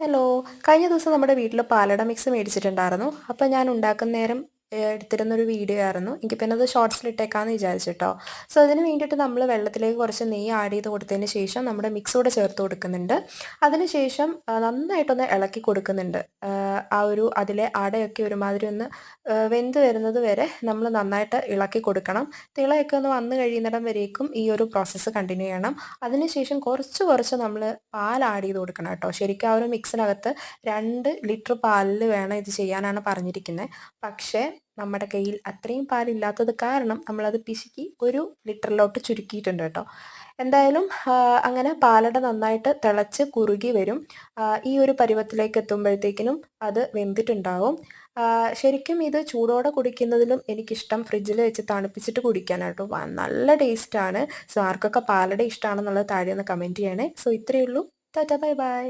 Hello. കഴിഞ്ഞ ദിവസം നമ്മുടെ വീട്ടിൽ പാലട മിക്സ് മേടിച്ചിട്ടുണ്ടായിരുന്നു. അപ്പോൾ ഞാൻ ഉണ്ടാക്കുന്ന നേരം എടുത്തിരുന്നൊരു വീഡിയോ ആയിരുന്നു. എനിക്ക് പിന്നെ അത് ഷോർട്സിലിട്ടേക്കാമെന്ന് വിചാരിച്ചിട്ടോ. സോ അതിന് വേണ്ടിയിട്ട് നമ്മൾ വെള്ളത്തിലേക്ക് കുറച്ച് നെയ്യ് ആഡ് ചെയ്ത് കൊടുത്തതിന് ശേഷം നമ്മുടെ മിക്സ് കൂടെ ചേർത്ത് കൊടുക്കുന്നുണ്ട്. അതിനുശേഷം നന്നായിട്ടൊന്ന് ഇളക്കി കൊടുക്കുന്നുണ്ട്. ആ ഒരു അതിലെ അടയൊക്കെ ഒരുമാതിരി ഒന്ന് വെന്ത് വരുന്നത് വരെ നമ്മൾ നന്നായിട്ട് ഇളക്കി കൊടുക്കണം. തിളയൊക്കെ ഒന്ന് വന്നു കഴിയുന്നിടം വരേക്കും ഈ ഒരു പ്രോസസ്സ് കണ്ടിന്യൂ ചെയ്യണം. അതിനുശേഷം കുറച്ച് കുറച്ച് നമ്മൾ പാൽ ആഡ് ചെയ്ത് കൊടുക്കണം കേട്ടോ. ശരിക്കും ആ ഒരു മിക്സിനകത്ത് 2 ലിറ്റർ പാലിൽ വേണം ഇത് ചെയ്യാനാണ് പറഞ്ഞിരിക്കുന്നത്. പക്ഷേ നമ്മുടെ കയ്യിൽ അത്രയും പാലില്ലാത്തത് കാരണം നമ്മളത് പിശുക്കി 1 ലിറ്ററിലോട്ട് ചുരുക്കിയിട്ടുണ്ട് കേട്ടോ. എന്തായാലും അങ്ങനെ പാലട നന്നായിട്ട് തിളച്ച് കുറുകി വരും. ഈ ഒരു പരുവത്തിലേക്ക് എത്തുമ്പോഴത്തേക്കിനും അത് വെന്തിട്ടുണ്ടാവും. ശരിക്കും ഇത് ചൂടോടെ കുടിക്കുന്നതിലും എനിക്കിഷ്ടം ഫ്രിഡ്ജിൽ വെച്ച് തണുപ്പിച്ചിട്ട് കുടിക്കാനാട്ടോ. നല്ല ടേസ്റ്റാണ്. സോ ആർക്കൊക്കെ പാലട ഇഷ്ടമാണെന്നുള്ളത് താഴെ ഒന്ന് കമൻറ്റ് ചെയ്യണേ. സോ ഇത്രയേ ഉള്ളൂ. Tata bye bye.